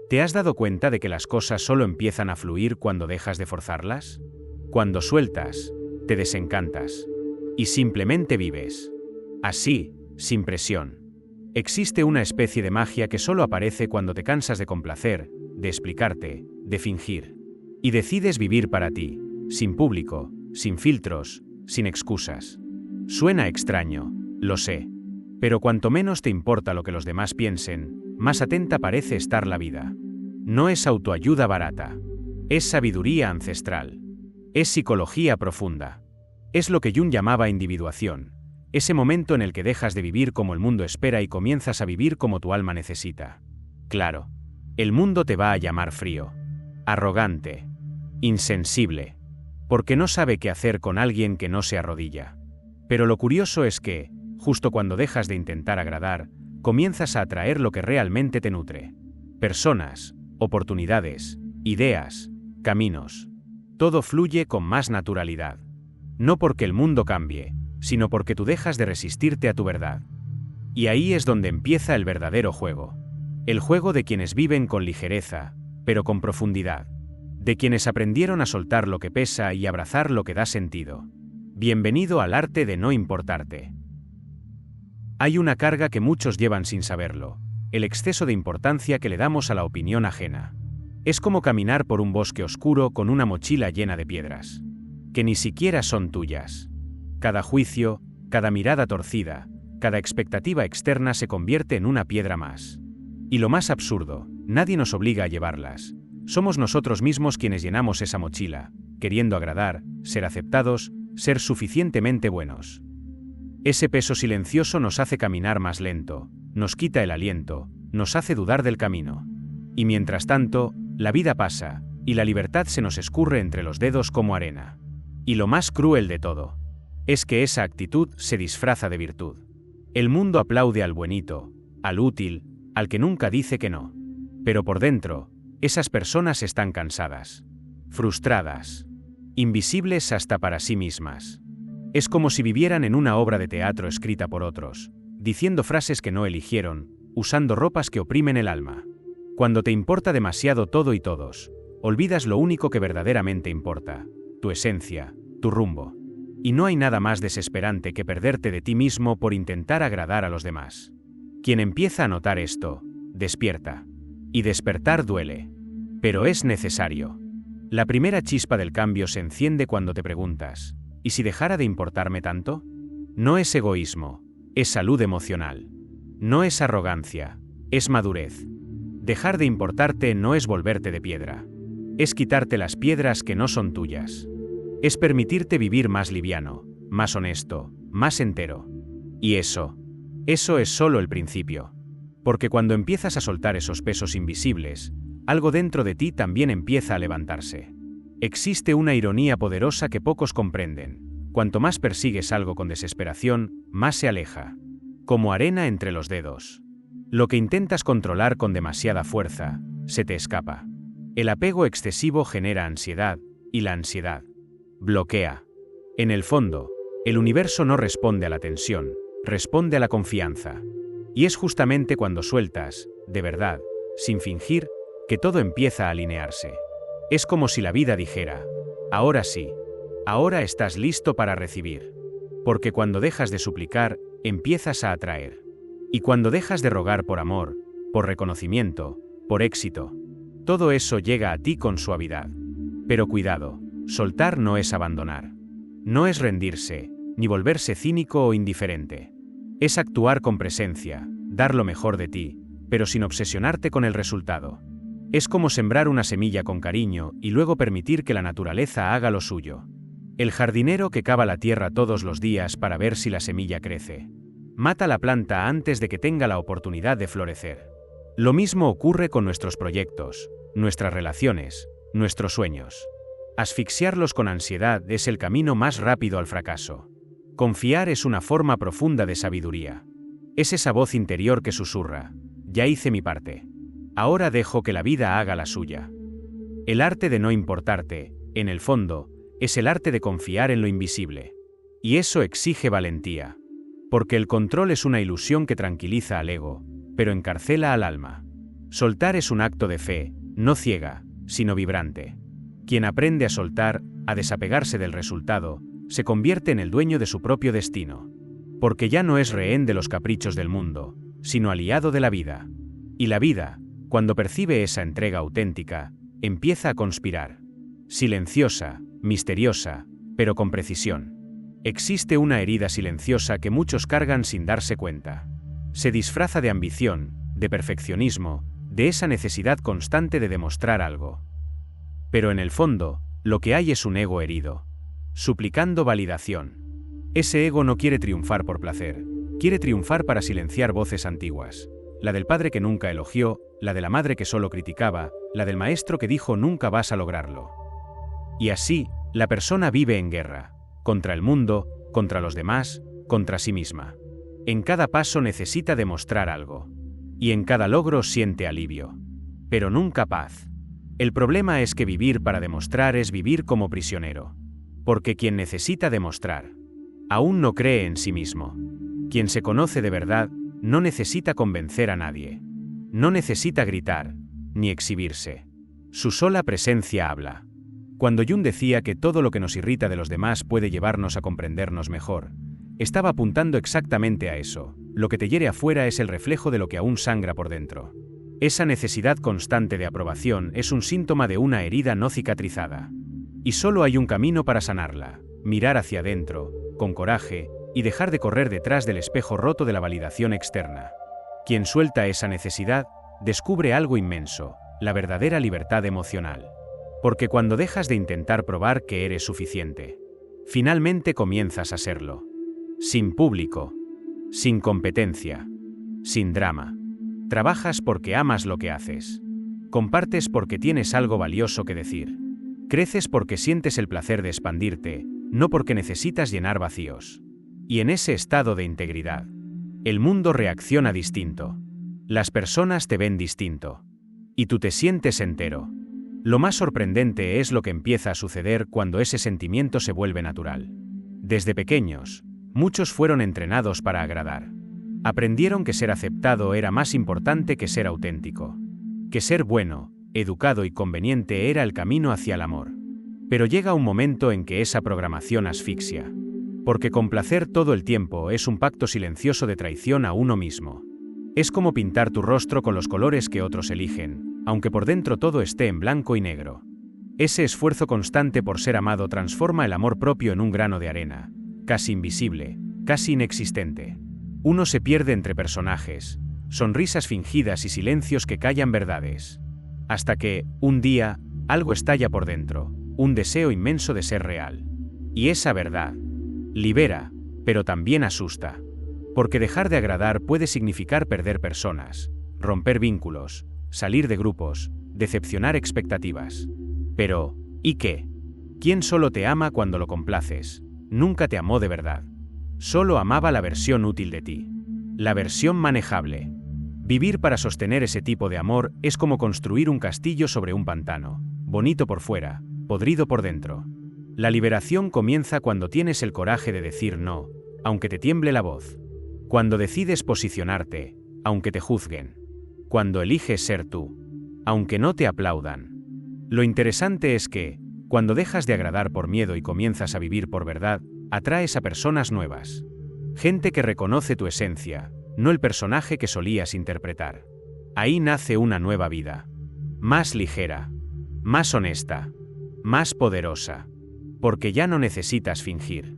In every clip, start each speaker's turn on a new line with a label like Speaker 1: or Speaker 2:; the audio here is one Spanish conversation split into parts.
Speaker 1: ¿Te has dado cuenta de que las cosas solo empiezan a fluir cuando dejas de forzarlas? Cuando sueltas, te desencantas. Y simplemente vives. Así, sin presión. Existe una especie de magia que solo aparece cuando te cansas de complacer, de explicarte, de fingir. Y decides vivir para ti, sin público, sin filtros, sin excusas. Suena extraño, lo sé. Pero cuanto menos te importa lo que los demás piensen, más atenta parece estar la vida. No es autoayuda barata. Es sabiduría ancestral. Es psicología profunda. Es lo que Jung llamaba individuación. Ese momento en el que dejas de vivir como el mundo espera y comienzas a vivir como tu alma necesita. Claro, el mundo te va a llamar frío, arrogante, insensible, porque no sabe qué hacer con alguien que no se arrodilla. Pero lo curioso es que, justo cuando dejas de intentar agradar, comienzas a atraer lo que realmente te nutre. Personas, oportunidades, ideas, caminos. Todo fluye con más naturalidad. No porque el mundo cambie, sino porque tú dejas de resistirte a tu verdad. Y ahí es donde empieza el verdadero juego. El juego de quienes viven con ligereza, pero con profundidad. De quienes aprendieron a soltar lo que pesa y abrazar lo que da sentido. Bienvenido al arte de no importarte. Hay una carga que muchos llevan sin saberlo, el exceso de importancia que le damos a la opinión ajena. Es como caminar por un bosque oscuro con una mochila llena de piedras, que ni siquiera son tuyas. Cada juicio, cada mirada torcida, cada expectativa externa se convierte en una piedra más. Y lo más absurdo, nadie nos obliga a llevarlas. Somos nosotros mismos quienes llenamos esa mochila, queriendo agradar, ser aceptados, ser suficientemente buenos. Ese peso silencioso nos hace caminar más lento, nos quita el aliento, nos hace dudar del camino. Y mientras tanto, la vida pasa, y la libertad se nos escurre entre los dedos como arena. Y lo más cruel de todo, es que esa actitud se disfraza de virtud. El mundo aplaude al buenito, al útil, al que nunca dice que no. Pero por dentro, esas personas están cansadas, frustradas, invisibles hasta para sí mismas. Es como si vivieran en una obra de teatro escrita por otros, diciendo frases que no eligieron, usando ropas que oprimen el alma. Cuando te importa demasiado todo y todos, olvidas lo único que verdaderamente importa, tu esencia, tu rumbo. Y no hay nada más desesperante que perderte de ti mismo por intentar agradar a los demás. Quien empieza a notar esto, despierta. Y despertar duele. Pero es necesario. La primera chispa del cambio se enciende cuando te preguntas, ¿y si dejara de importarme tanto? No es egoísmo, es salud emocional. No es arrogancia, es madurez. Dejar de importarte no es volverte de piedra. Es quitarte las piedras que no son tuyas. Es permitirte vivir más liviano, más honesto, más entero. Y eso es solo el principio. Porque cuando empiezas a soltar esos pesos invisibles, algo dentro de ti también empieza a levantarse. Existe una ironía poderosa que pocos comprenden. Cuanto más persigues algo con desesperación, más se aleja. Como arena entre los dedos. Lo que intentas controlar con demasiada fuerza, se te escapa. El apego excesivo genera ansiedad, y la ansiedad bloquea. En el fondo, el universo no responde a la tensión, responde a la confianza. Y es justamente cuando sueltas, de verdad, sin fingir, que todo empieza a alinearse. Es como si la vida dijera, ahora sí, ahora estás listo para recibir. Porque cuando dejas de suplicar, empiezas a atraer. Y cuando dejas de rogar por amor, por reconocimiento, por éxito, todo eso llega a ti con suavidad. Pero cuidado, soltar no es abandonar. No es rendirse, ni volverse cínico o indiferente. Es actuar con presencia, dar lo mejor de ti, pero sin obsesionarte con el resultado. Es como sembrar una semilla con cariño y luego permitir que la naturaleza haga lo suyo. El jardinero que cava la tierra todos los días para ver si la semilla crece. Mata la planta antes de que tenga la oportunidad de florecer. Lo mismo ocurre con nuestros proyectos, nuestras relaciones, nuestros sueños. Asfixiarlos con ansiedad es el camino más rápido al fracaso. Confiar es una forma profunda de sabiduría. Es esa voz interior que susurra, ya hice mi parte. Ahora dejo que la vida haga la suya. El arte de no importarte, en el fondo, es el arte de confiar en lo invisible. Y eso exige valentía. Porque el control es una ilusión que tranquiliza al ego, pero encarcela al alma. Soltar es un acto de fe, no ciega, sino vibrante. Quien aprende a soltar, a desapegarse del resultado, se convierte en el dueño de su propio destino. Porque ya no es rehén de los caprichos del mundo, sino aliado de la vida. Y la vida, cuando percibe esa entrega auténtica, empieza a conspirar. Silenciosa, misteriosa, pero con precisión. Existe una herida silenciosa que muchos cargan sin darse cuenta. Se disfraza de ambición, de perfeccionismo, de esa necesidad constante de demostrar algo. Pero en el fondo, lo que hay es un ego herido, suplicando validación. Ese ego no quiere triunfar por placer, quiere triunfar para silenciar voces antiguas. La del padre que nunca elogió, la de la madre que solo criticaba, la del maestro que dijo nunca vas a lograrlo. Y así, la persona vive en guerra, contra el mundo, contra los demás, contra sí misma. En cada paso necesita demostrar algo. Y en cada logro siente alivio. Pero nunca paz. El problema es que vivir para demostrar es vivir como prisionero. Porque quien necesita demostrar, aún no cree en sí mismo. Quien se conoce de verdad, no necesita convencer a nadie. No necesita gritar, ni exhibirse. Su sola presencia habla. Cuando Jung decía que todo lo que nos irrita de los demás puede llevarnos a comprendernos mejor, estaba apuntando exactamente a eso. Lo que te hiere afuera es el reflejo de lo que aún sangra por dentro. Esa necesidad constante de aprobación es un síntoma de una herida no cicatrizada. Y solo hay un camino para sanarla: mirar hacia adentro, con coraje, y dejar de correr detrás del espejo roto de la validación externa. Quien suelta esa necesidad, descubre algo inmenso: la verdadera libertad emocional. Porque cuando dejas de intentar probar que eres suficiente, finalmente comienzas a serlo. Sin público, sin competencia, sin drama. Trabajas porque amas lo que haces. Compartes porque tienes algo valioso que decir. Creces porque sientes el placer de expandirte, no porque necesitas llenar vacíos. Y en ese estado de integridad, el mundo reacciona distinto. Las personas te ven distinto. Y tú te sientes entero. Lo más sorprendente es lo que empieza a suceder cuando ese sentimiento se vuelve natural. Desde pequeños, muchos fueron entrenados para agradar. Aprendieron que ser aceptado era más importante que ser auténtico. Que ser bueno, educado y conveniente era el camino hacia el amor. Pero llega un momento en que esa programación asfixia. Porque complacer todo el tiempo es un pacto silencioso de traición a uno mismo. Es como pintar tu rostro con los colores que otros eligen, aunque por dentro todo esté en blanco y negro. Ese esfuerzo constante por ser amado transforma el amor propio en un grano de arena, casi invisible, casi inexistente. Uno se pierde entre personajes, sonrisas fingidas y silencios que callan verdades. Hasta que, un día, algo estalla por dentro, un deseo inmenso de ser real. Y esa verdad libera, pero también asusta. Porque dejar de agradar puede significar perder personas, romper vínculos, salir de grupos, decepcionar expectativas. Pero, ¿y qué? ¿Quién solo te ama cuando lo complaces? Nunca te amó de verdad. Solo amaba la versión útil de ti. La versión manejable. Vivir para sostener ese tipo de amor es como construir un castillo sobre un pantano, bonito por fuera, podrido por dentro. La liberación comienza cuando tienes el coraje de decir no, aunque te tiemble la voz. Cuando decides posicionarte, aunque te juzguen. Cuando eliges ser tú, aunque no te aplaudan. Lo interesante es que, cuando dejas de agradar por miedo y comienzas a vivir por verdad, atraes a personas nuevas. Gente que reconoce tu esencia, no el personaje que solías interpretar. Ahí nace una nueva vida. Más ligera, más honesta, más poderosa. Porque ya no necesitas fingir.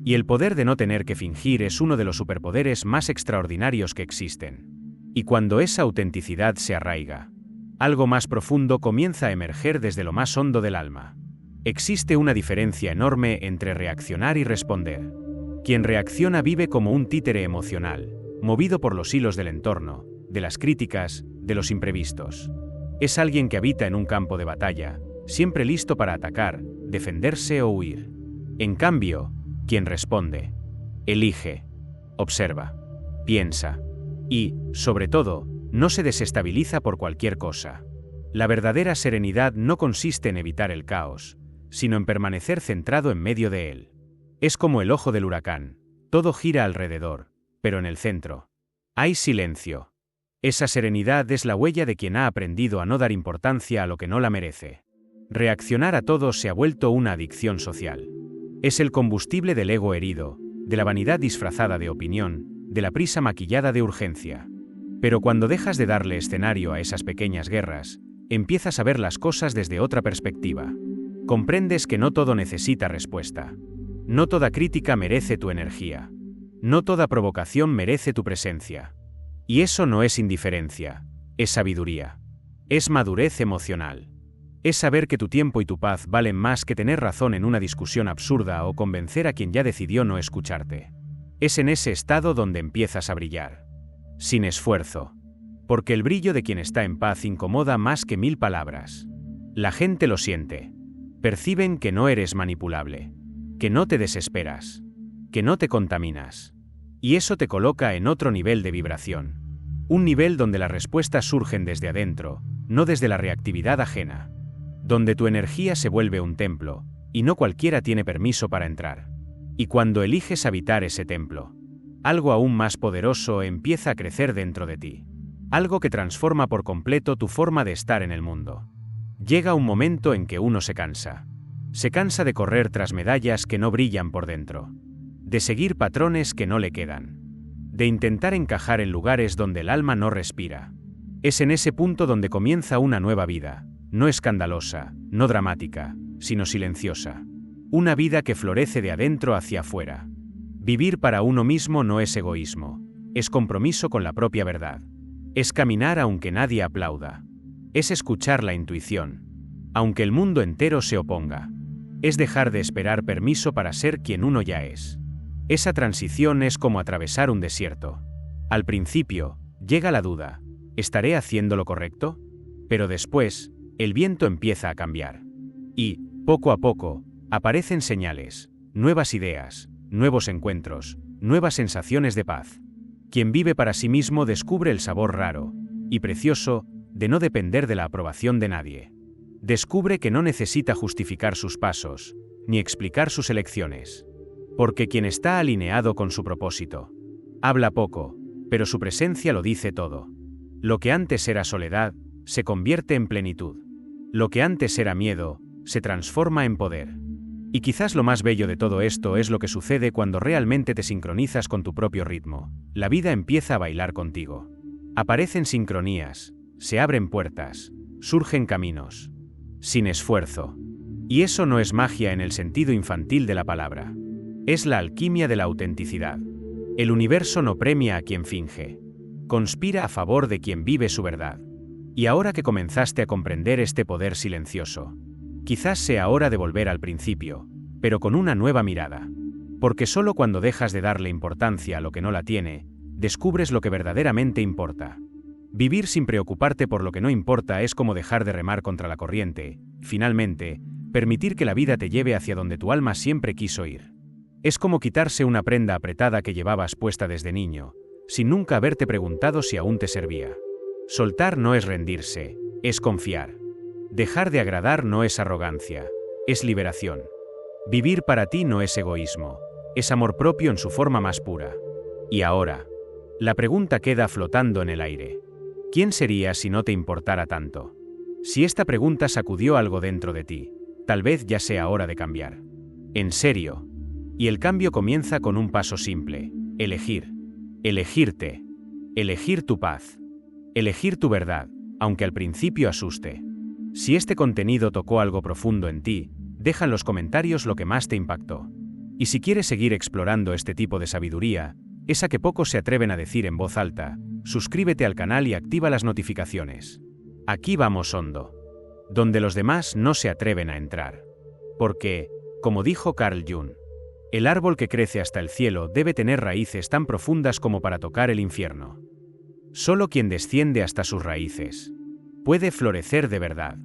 Speaker 1: Y el poder de no tener que fingir es uno de los superpoderes más extraordinarios que existen. Y cuando esa autenticidad se arraiga, algo más profundo comienza a emerger desde lo más hondo del alma. Existe una diferencia enorme entre reaccionar y responder. Quien reacciona vive como un títere emocional, movido por los hilos del entorno, de las críticas, de los imprevistos. Es alguien que habita en un campo de batalla, siempre listo para atacar, defenderse o huir. En cambio, quien responde, elige, observa, piensa y, sobre todo, no se desestabiliza por cualquier cosa. La verdadera serenidad no consiste en evitar el caos, sino en permanecer centrado en medio de él. Es como el ojo del huracán, todo gira alrededor, pero en el centro hay silencio. Esa serenidad es la huella de quien ha aprendido a no dar importancia a lo que no la merece. Reaccionar a todo se ha vuelto una adicción social. Es el combustible del ego herido, de la vanidad disfrazada de opinión, de la prisa maquillada de urgencia. Pero cuando dejas de darle escenario a esas pequeñas guerras, empiezas a ver las cosas desde otra perspectiva. Comprendes que no todo necesita respuesta. No toda crítica merece tu energía. No toda provocación merece tu presencia. Y eso no es indiferencia, es sabiduría. Es madurez emocional. Es saber que tu tiempo y tu paz valen más que tener razón en una discusión absurda o convencer a quien ya decidió no escucharte. Es en ese estado donde empiezas a brillar. Sin esfuerzo. Porque el brillo de quien está en paz incomoda más que 1000 palabras. La gente lo siente. Perciben que no eres manipulable. Que no te desesperas. Que no te contaminas. Y eso te coloca en otro nivel de vibración. Un nivel donde las respuestas surgen desde adentro, no desde la reactividad ajena. Donde tu energía se vuelve un templo, y no cualquiera tiene permiso para entrar. Y cuando eliges habitar ese templo, algo aún más poderoso empieza a crecer dentro de ti. Algo que transforma por completo tu forma de estar en el mundo. Llega un momento en que uno se cansa. Se cansa de correr tras medallas que no brillan por dentro. De seguir patrones que no le quedan. De intentar encajar en lugares donde el alma no respira. Es en ese punto donde comienza una nueva vida, no escandalosa, no dramática, sino silenciosa. Una vida que florece de adentro hacia afuera. Vivir para uno mismo no es egoísmo, es compromiso con la propia verdad. Es caminar aunque nadie aplauda. Es escuchar la intuición, aunque el mundo entero se oponga. Es dejar de esperar permiso para ser quien uno ya es. Esa transición es como atravesar un desierto. Al principio, llega la duda, ¿estaré haciendo lo correcto? Pero después, el viento empieza a cambiar. Y, poco a poco, aparecen señales, nuevas ideas, nuevos encuentros, nuevas sensaciones de paz. Quien vive para sí mismo descubre el sabor raro y precioso de no depender de la aprobación de nadie. Descubre que no necesita justificar sus pasos, ni explicar sus elecciones. Porque quien está alineado con su propósito, habla poco, pero su presencia lo dice todo. Lo que antes era soledad, se convierte en plenitud. Lo que antes era miedo, se transforma en poder. Y quizás lo más bello de todo esto es lo que sucede cuando realmente te sincronizas con tu propio ritmo. La vida empieza a bailar contigo. Aparecen sincronías, se abren puertas, surgen caminos. Sin esfuerzo. Y eso no es magia en el sentido infantil de la palabra. Es la alquimia de la autenticidad. El universo no premia a quien finge. Conspira a favor de quien vive su verdad. Y ahora que comenzaste a comprender este poder silencioso, quizás sea hora de volver al principio, pero con una nueva mirada. Porque solo cuando dejas de darle importancia a lo que no la tiene, descubres lo que verdaderamente importa. Vivir sin preocuparte por lo que no importa es como dejar de remar contra la corriente, finalmente, permitir que la vida te lleve hacia donde tu alma siempre quiso ir. Es como quitarse una prenda apretada que llevabas puesta desde niño, sin nunca haberte preguntado si aún te servía. Soltar no es rendirse, es confiar. Dejar de agradar no es arrogancia, es liberación. Vivir para ti no es egoísmo, es amor propio en su forma más pura. Y ahora, la pregunta queda flotando en el aire. ¿Quién serías si no te importara tanto? Si esta pregunta sacudió algo dentro de ti, tal vez ya sea hora de cambiar. En serio. Y el cambio comienza con un paso simple: elegir. Elegirte. Elegir tu paz. Elegir tu verdad, aunque al principio asuste. Si este contenido tocó algo profundo en ti, deja en los comentarios lo que más te impactó. Y si quieres seguir explorando este tipo de sabiduría, esa que pocos se atreven a decir en voz alta, suscríbete al canal y activa las notificaciones. Aquí vamos hondo. Donde los demás no se atreven a entrar. Porque, como dijo Carl Jung, el árbol que crece hasta el cielo debe tener raíces tan profundas como para tocar el infierno. Solo quien desciende hasta sus raíces puede florecer de verdad.